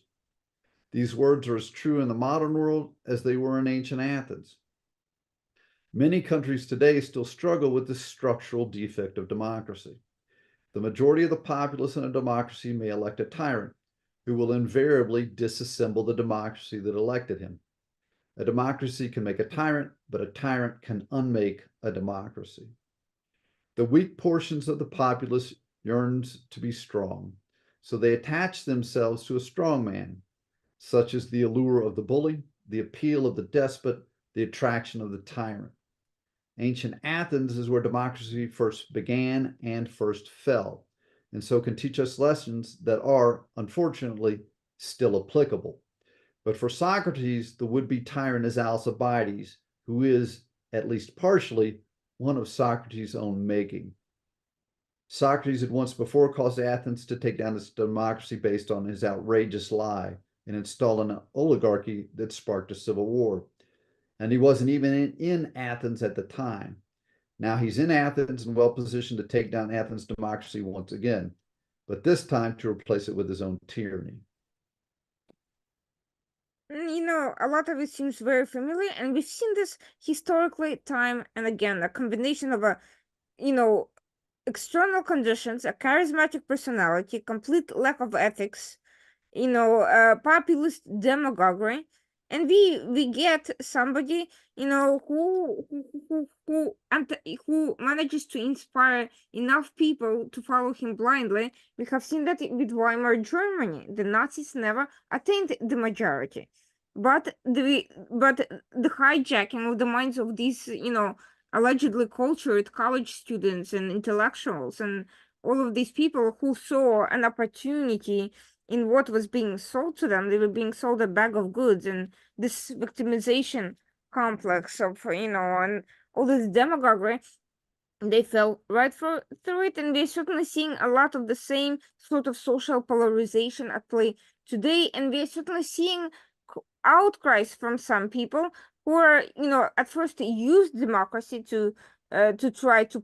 These words are as true in the modern world as they were in ancient Athens. Many countries today still struggle with this structural defect of democracy. The majority of the populace in a democracy may elect a tyrant who will invariably disassemble the democracy that elected him. A democracy can make a tyrant, but a tyrant can unmake a democracy. The weak portions of the populace yearns to be strong, so they attach themselves to a strong man, such as the allure of the bully, the appeal of the despot, the attraction of the tyrant. Ancient Athens is where democracy first began and first fell, and so can teach us lessons that are, unfortunately, still applicable. But for Socrates, the would-be tyrant is Alcibiades, who is, at least partially, one of Socrates' own making. Socrates had once before caused Athens to take down its democracy based on his outrageous lie and install an oligarchy that sparked a civil war. And he wasn't even in Athens at the time. Now he's in Athens and well positioned to take down Athens' democracy once again, but this time to replace it with his own tyranny. A lot of it seems very familiar, and we've seen this historically time and again, a combination of you know, external conditions, a charismatic personality, complete lack of ethics, populist demagoguery, and we get somebody, who manages to inspire enough people to follow him blindly. We have seen that with Weimar Germany. The Nazis never attained the majority, but the hijacking of the minds of these, allegedly cultured college students and intellectuals and all of these people who saw an opportunity in what was being sold to them. They were being sold a bag of goods, and this victimization complex of, and all this demagoguery, they fell right through it. And we're certainly seeing a lot of the same sort of social polarization at play today. And we're certainly seeing outcries from some people who are, at first used democracy to try to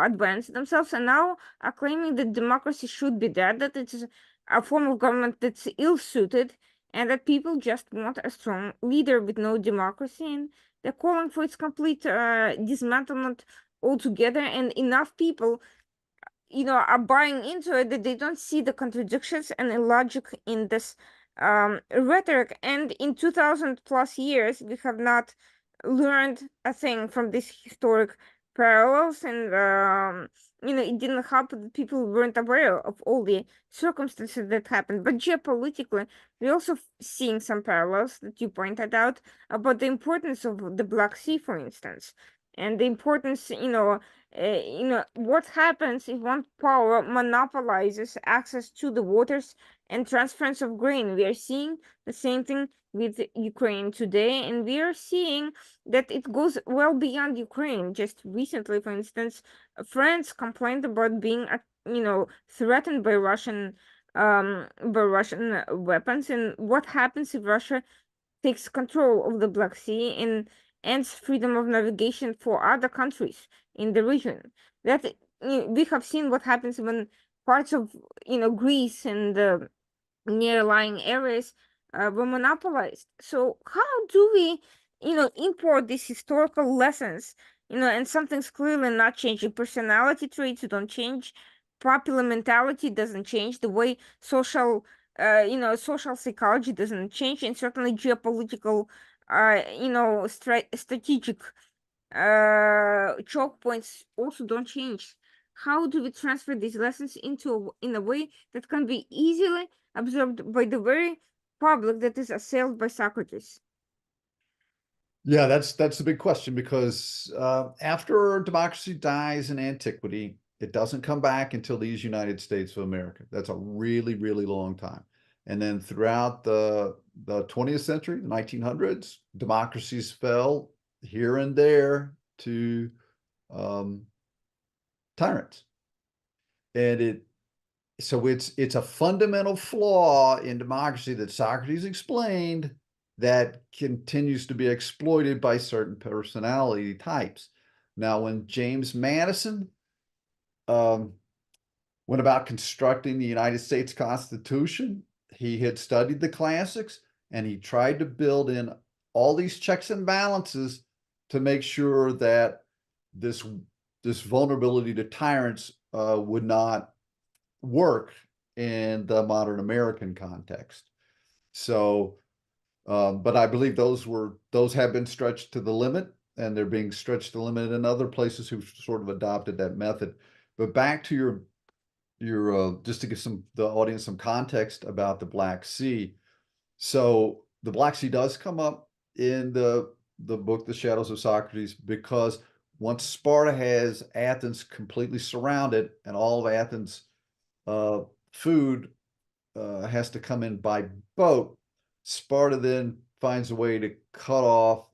advance themselves, and now are claiming that democracy should be dead, that it is a form of government that's ill-suited, and that people just want a strong leader with no democracy, and they're calling for its complete dismantlement altogether. And enough people, are buying into it that they don't see the contradictions and illogic in this rhetoric. And in 2000 plus years, we have not learned a thing from these historic parallels. And it didn't help that people weren't aware of all the circumstances that happened. But geopolitically, we're also seeing some parallels that you pointed out about the importance of the Black Sea, for instance, and the importance, what happens if one power monopolizes access to the waters and transference of grain. We are seeing the same thing with Ukraine today, and we are seeing that it goes well beyond Ukraine. Just recently, for instance, France complained about being, threatened by Russian weapons. And what happens if Russia takes control of the Black Sea and ends freedom of navigation for other countries in the region? That we have seen what happens when parts of, Greece and the near-lying areas were monopolized. So how do we, import these historical lessons? And something's clearly not changing. Personality traits don't change. Popular mentality doesn't change. The way social psychology doesn't change, and certainly geopolitical, strategic choke points also don't change. How do we transfer these lessons in a way that can be easily absorbed by the very public that is assailed by Socrates? Yeah, that's the big question, because after democracy dies in antiquity, it doesn't come back until these United States of America. That's a really, really long time. And then throughout the 20th century, the 1900s, democracies fell here and there to tyrants. And so it's a fundamental flaw in democracy that Socrates explained that continues to be exploited by certain personality types. Now, when James Madison went about constructing the United States Constitution, he had studied the classics, and he tried to build in all these checks and balances to make sure that this vulnerability to tyrants would not work in the modern American context. So, but I believe those have been stretched to the limit, and they're being stretched to the limit in other places who've sort of adopted that method. But back to your just to give the audience some context about the Black Sea. So the Black Sea does come up in the book, The Shadows of Socrates, because once Sparta has Athens completely surrounded, and all of Athens' food has to come in by boat, Sparta then finds a way to cut off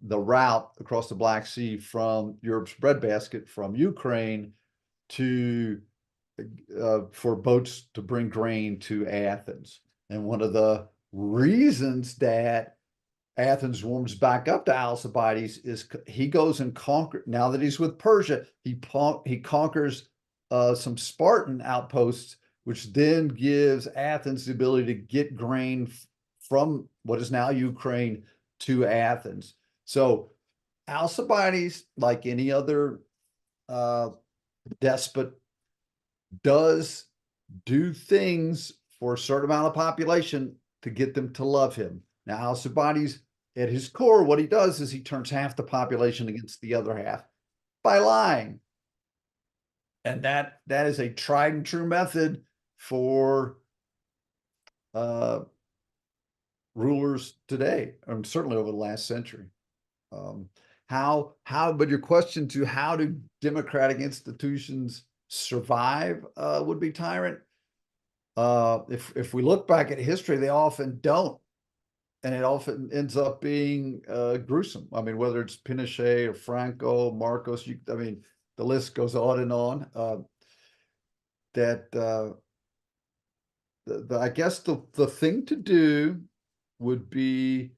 the route across the Black Sea from Europe's breadbasket, from Ukraine, to for boats to bring grain to Athens. And one of the reasons that Athens warms back up to Alcibiades is he goes and now that he's with Persia, he conquers some Spartan outposts, which then gives Athens the ability to get grain from what is now Ukraine to Athens. So Alcibiades, like any other despot, does do things for a certain amount of population to get them to love him. Now, Alcibiades, at his core, what he does is he turns half the population against the other half by lying. And that is a tried and true method for rulers today, and certainly over the last century. But your question to how do democratic institutions survive would be tyrant. If we look back at history, they often don't, and it often ends up being gruesome. I mean, whether it's Pinochet or Franco, Marcos, I mean, the list goes on and on. I guess the thing to do would be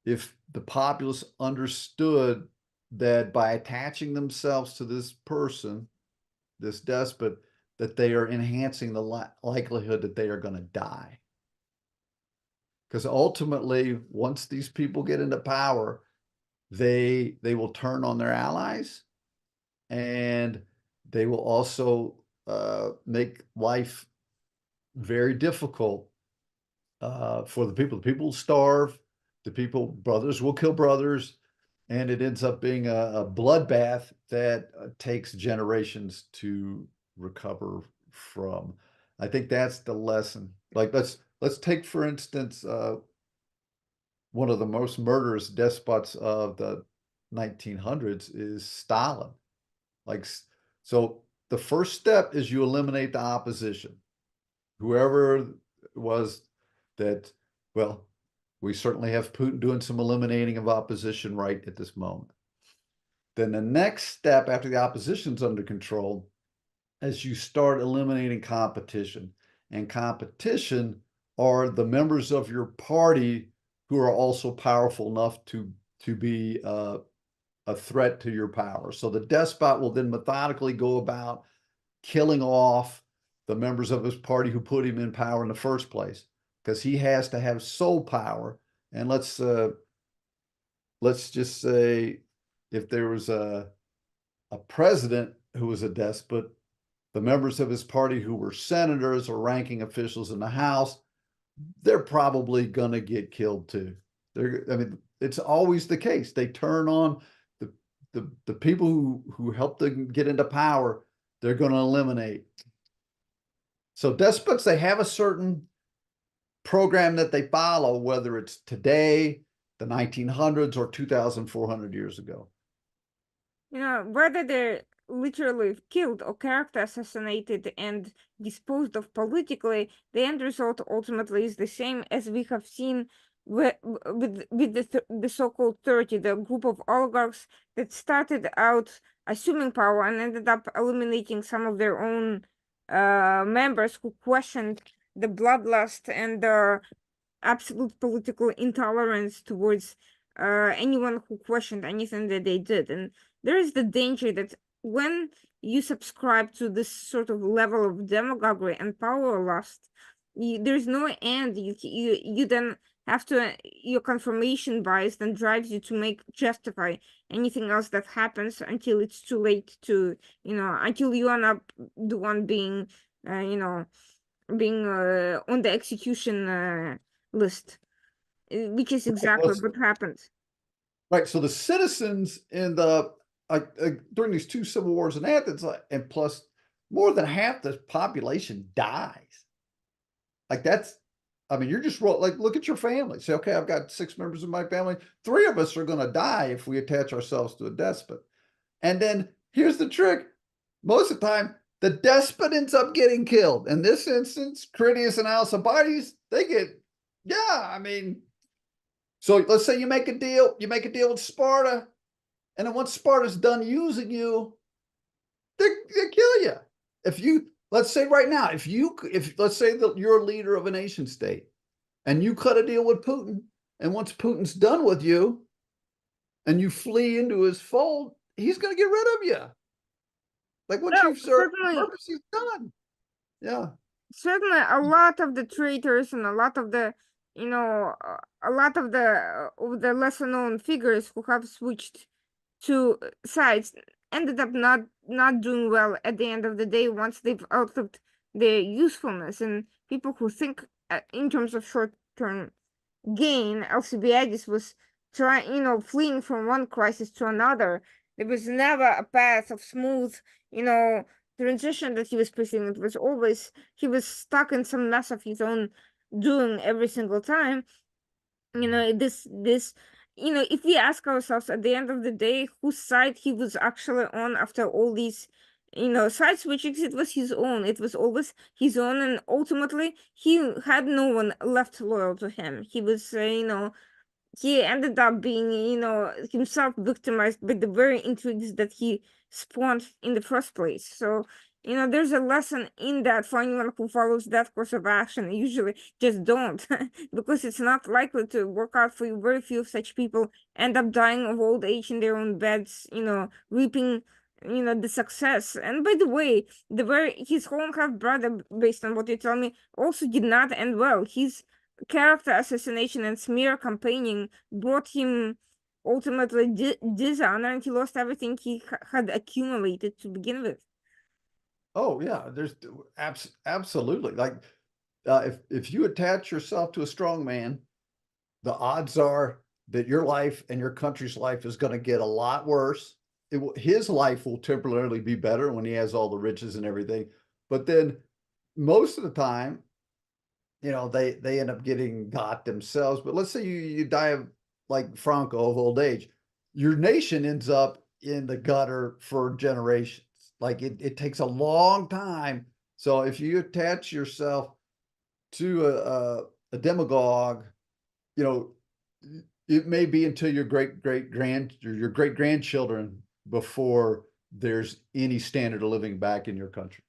if the populace understood that by attaching themselves to this person, this despot, that they are enhancing the likelihood that they are going to die. Because ultimately, once these people get into power, they will turn on their allies, and they will also make life very difficult for the people. The people will starve. Brothers will kill brothers, and it ends up being a bloodbath that takes generations to recover from. I think that's the lesson. Like let's take, for instance, one of the most murderous despots of the 1900s is Stalin. So the first step is you eliminate the opposition. Whoever was that, well, we certainly have Putin doing some eliminating of opposition right at this moment. Then the next step after the opposition's under control is you start eliminating competition. And competition are the members of your party who are also powerful enough to be a threat to your power. So the despot will then methodically go about killing off the members of his party who put him in power in the first place, because he has to have sole power. And let's just say if there was a president who was a despot, the members of his party who were senators or ranking officials in the House, they're probably going to get killed too. I mean, it's always the case. They turn on the people who helped them get into power. They're going to eliminate. So despots, they have a certain program that they follow, whether it's today, the 1900s, or 2,400 years ago. Whether they're literally killed or character assassinated and disposed of politically, the end result ultimately is the same, as we have seen with the so-called 30, the group of oligarchs that started out assuming power and ended up eliminating some of their own members who questioned the bloodlust and the absolute political intolerance towards anyone who questioned anything that they did. And there is the danger that when you subscribe to this sort of level of demagoguery and power lust, there's no end. You then have to, your confirmation bias then drives you to justify anything else that happens until it's too late to, until you end up the one being, being on the execution list, which is exactly what happened. Right. So the citizens in the during these two civil wars in Athens, and plus more than half the population dies. I mean, you're just look at your family. Say, okay, I've got 6 members of my family. 3 of us are going to die if we attach ourselves to a despot. And then here's the trick. Most of the time, the despot ends up getting killed. In this instance, Critias and Alcibiades, they get, so let's say you make a deal with Sparta, and then once Sparta's done using you, they kill you. Let's say right now, let's say that you're a leader of a nation state and you cut a deal with Putin, and once Putin's done with you and you flee into his fold, he's going to get rid of you. Like once you've served the purpose, he's done. Yeah. Certainly a lot of the traitors and a lot of the, a lot of the lesser known figures who have switched to sides ended up not doing well at the end of the day once they've outlived their usefulness. And people who think in terms of short-term gain. Alcibiades was fleeing from one crisis to another. There was never a path of smooth, you know, transition that he was pursuing. It was always he was stuck in some mess of his own doing every single time. This if we ask ourselves at the end of the day whose side he was actually on after all these side switchings, it was his own. It was always his own, and ultimately he had no one left loyal to him. He was he ended up being, himself victimized by the very intrigues that he spawned in the first place. So, there's a lesson in that for anyone who follows that course of action. Usually just don't, because it's not likely to work out for you. Very few of such people end up dying of old age in their own beds, reaping the success. And by the way, his whole half brother, based on what you tell me, also did not end well. His character assassination and smear campaigning brought him ultimately dishonor, and he lost everything he had accumulated to begin with. Oh yeah, there's absolutely like if you attach yourself to a strong man, the odds are that your life and your country's life is going to get a lot worse. His life will temporarily be better when he has all the riches and everything, but then most of the time, they end up getting got themselves. But let's say you die of like Franco of old age, your nation ends up in the gutter for generations. Like it takes a long time. So if you attach yourself to a demagogue, you know, it may be until your your great grandchildren before there's any standard of living back in your country.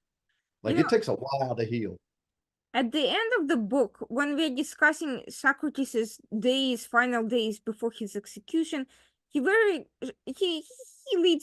You Like know, it takes a while to heal. at the end of the book, when we're discussing Socrates' final days before his execution, he leads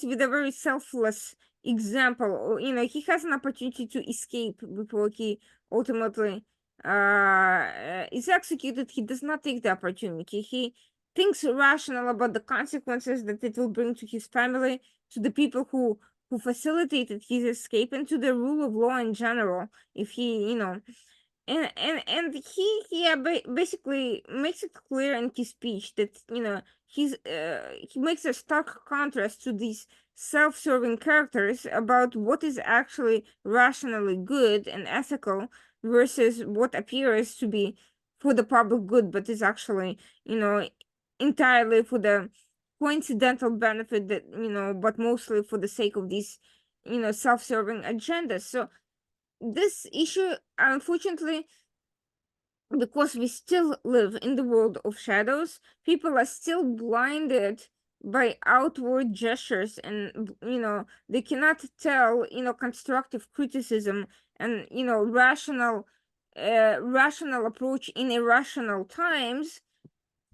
with a very selfless example. He has an opportunity to escape before he ultimately is executed. He does not take the opportunity. He thinks rational about the consequences that it will bring to his family, to the people who facilitated his escape, and to the rule of law in general. If he, and he basically makes it clear in his speech that he makes a stark contrast to these self-serving characters about what is actually rationally good and ethical versus what appears to be for the public good but is actually entirely for the coincidental benefit that but mostly for the sake of these self-serving agendas. So this issue, unfortunately, because we still live in the world of shadows, people are still blinded by outward gestures, and they cannot tell constructive criticism and rational approach in irrational times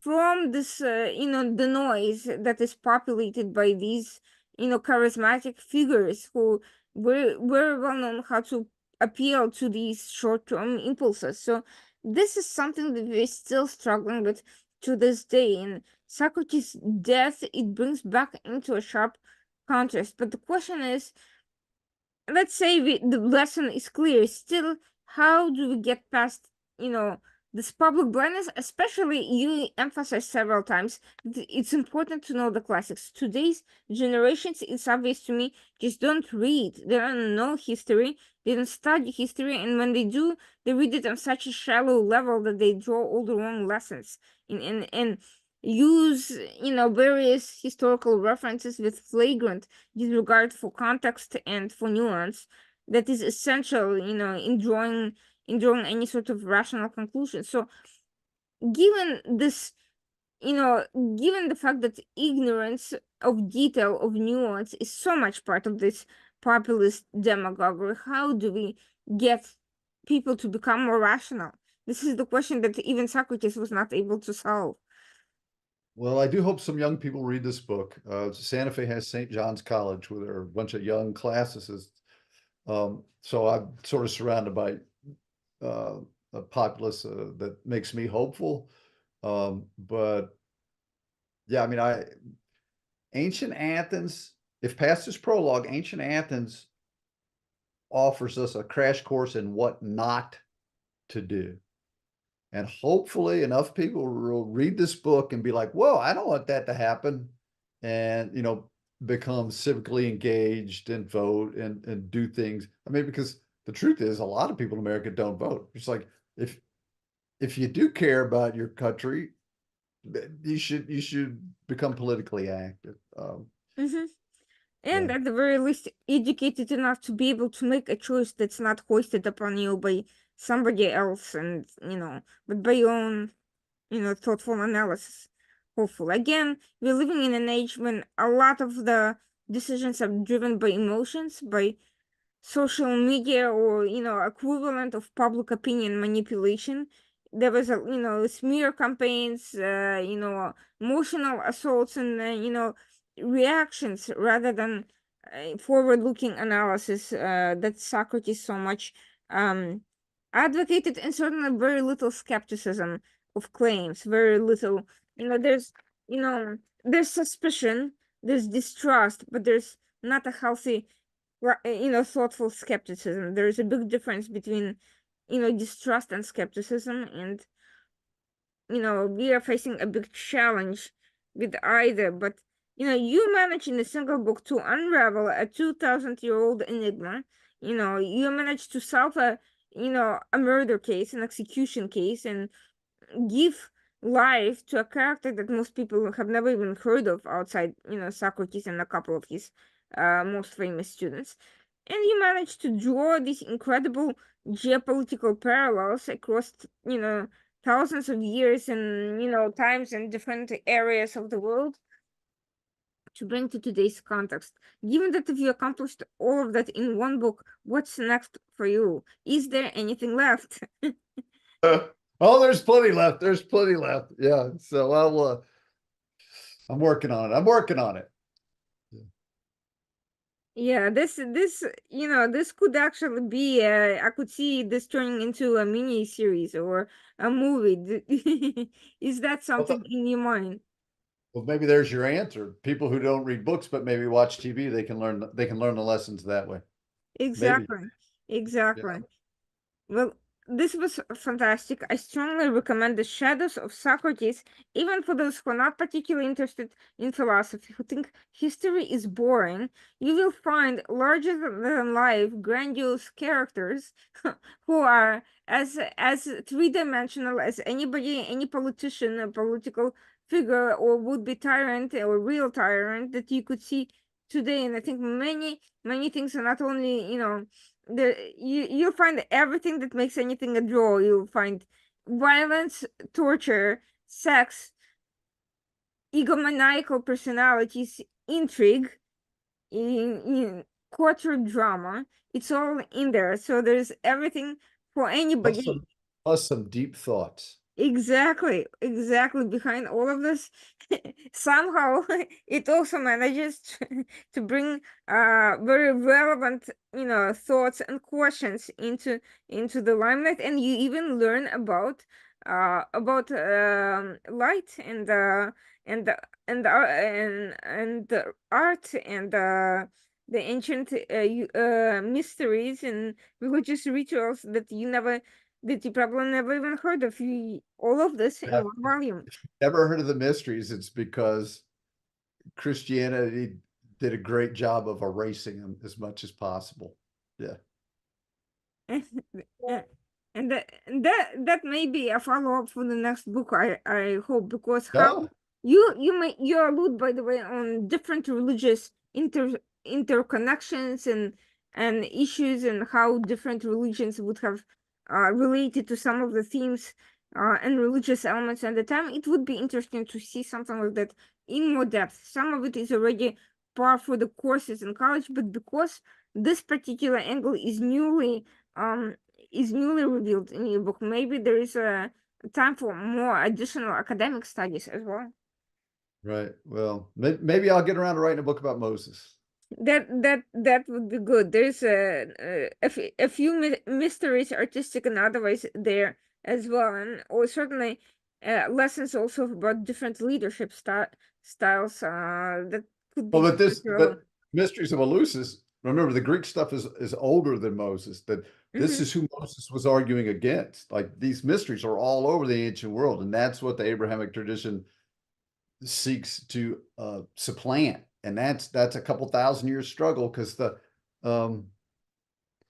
from this the noise that is populated by these charismatic figures who were well known how to appeal to these short-term impulses. So this is something that we're still struggling with to this day. And Socrates' death, it brings back into a sharp contrast. But the question is, let's say the lesson is clear, still how do we get past this public blindness? Especially, you emphasize several times it's important to know the classics. Today's generations, it's obvious to me, just don't read, they don't know history, they don't study history, and when they do, they read it on such a shallow level that they draw all the wrong lessons and use various historical references with flagrant disregard for context and for nuance that is essential in drawing any sort of rational conclusion. So given this, given the fact that ignorance of detail, of nuance, is so much part of this populist demagoguery, how do we get people to become more rational? This is the question that even Socrates was not able to solve. Well, I do hope some young people read this book. Santa Fe has St. John's College, where there are a bunch of young classicists. So I'm sort of surrounded by a populace that makes me hopeful. But yeah, I mean, ancient Athens, if past this prologue, ancient Athens offers us a crash course in what not to do. And hopefully enough people will read this book and be like, whoa, I don't want that to happen. And, become civically engaged and vote and do things. I mean, because the truth is a lot of people in America don't vote. It's like, if you do care about your country, you should become politically active. Mm-hmm. Yeah. And at the very least, educated enough to be able to make a choice that's not hoisted upon you by somebody else, and but by your own, thoughtful analysis. Hopeful. Again, we're living in an age when a lot of the decisions are driven by emotions, by social media, or equivalent of public opinion manipulation. There was smear campaigns, emotional assaults, and reactions rather than forward-looking analysis that Socrates so much um advocated, and certainly very little skepticism of claims, very little. There's there's suspicion, there's distrust, but there's not a healthy, thoughtful skepticism. There is a big difference between, distrust and skepticism, and we are facing a big challenge with either. But you manage in a single book to unravel a 2,000-year-old enigma. You manage to solve a murder case, an execution case, and give life to a character that most people have never even heard of outside, Socrates and a couple of his most famous students. And you managed to draw these incredible geopolitical parallels across, thousands of years and, times and different areas of the world to bring to today's context. Given that if you accomplished all of that in one book, what's next for you? Is there anything left? Oh, there's plenty left. There's plenty left. Yeah. So I'm working on it. I'm working on it. Yeah, this could actually be, I could see this turning into a mini series or a movie. Is that something in your mind? Well, maybe there's your answer. People who don't read books but maybe watch TV, they can learn the lessons that way. Maybe. Exactly. Yeah. Exactly. Well, this was fantastic. I strongly recommend The Shadows of Socrates, even for those who are not particularly interested in philosophy, who think history is boring. You will find larger than life, grandiose characters who are as three-dimensional as anybody, any politician, a political figure, or would-be tyrant or real tyrant that you could see today. And I think many things are not only, you'll find everything that makes anything a draw. You'll find violence, torture, sex, egomaniacal personalities, intrigue, in courtroom drama. It's all in there. So there's everything for Plus anybody. some deep thoughts. Exactly, exactly. Behind all of this, somehow it also manages to bring very relevant, thoughts and questions into the limelight, and you even learn about light and the and the art and the ancient mysteries and religious rituals that you probably never even heard of. All of this in Yeah. one volume. Never heard of the mysteries. It's because Christianity did a great job of erasing them as much as possible. Yeah. Uh, and that may be a follow-up for the next book, I hope, because how Yeah. you allude, by the way, on different religious interconnections and issues, and how different religions would have related to some of the themes and religious elements at the time. It would be interesting to see something like that in more depth. Some of it is already par for the courses in college, but because this particular angle um is newly revealed in your book, maybe there is a time for more additional academic studies as well. Right. Well, maybe I'll get around to writing a book about Moses. That would be good. There's a few mysteries, artistic and otherwise, there as well, and or certainly lessons also about different leadership styles that could Well, be quite relevant. but Mysteries of Eleusis, remember the Greek stuff is older than Moses, that this Hmm. is who Moses was arguing against. Like these mysteries are all over the ancient world, and that's what the Abrahamic tradition seeks to supplant. And that's a couple thousand years struggle because the um,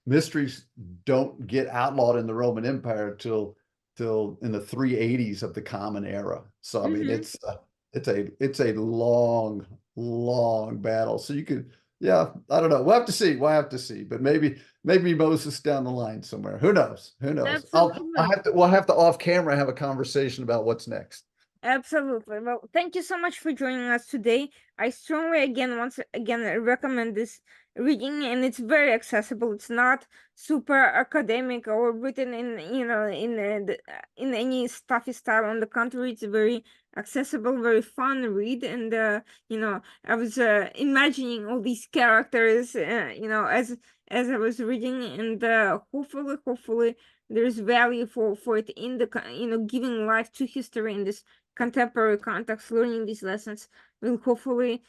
mysteries don't get outlawed in the Roman Empire till in the 380s of the Common Era. So I mean, Hmm. it's a long battle. So you could, yeah, I don't know. We'll have to see. We'll have to see. But maybe Moses down the line somewhere. Who knows? Who knows? I'll Absolutely. have to we'll have to off camera have a conversation about what's next. Absolutely. Well, thank you so much for joining us today. I strongly once again recommend this reading, and it's very accessible. It's not super academic or written in, in any stuffy style. On the contrary, it's a very accessible, very fun read. And I was imagining all these characters, as I was reading, and hopefully there's value for it in the giving life to history in this contemporary context. Learning these lessons will hopefully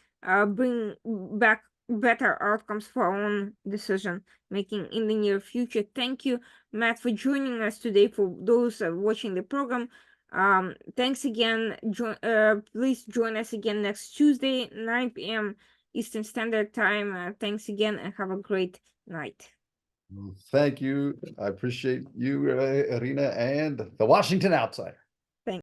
bring back better outcomes for our own decision making in the near future. Thank you, Matt, for joining us today. For those watching the program, thanks again. Please join us again next Tuesday, 9 p.m. Eastern Standard Time. Thanks again, and have a great night. Thank you. I appreciate you, Irina, and the Washington Outsider.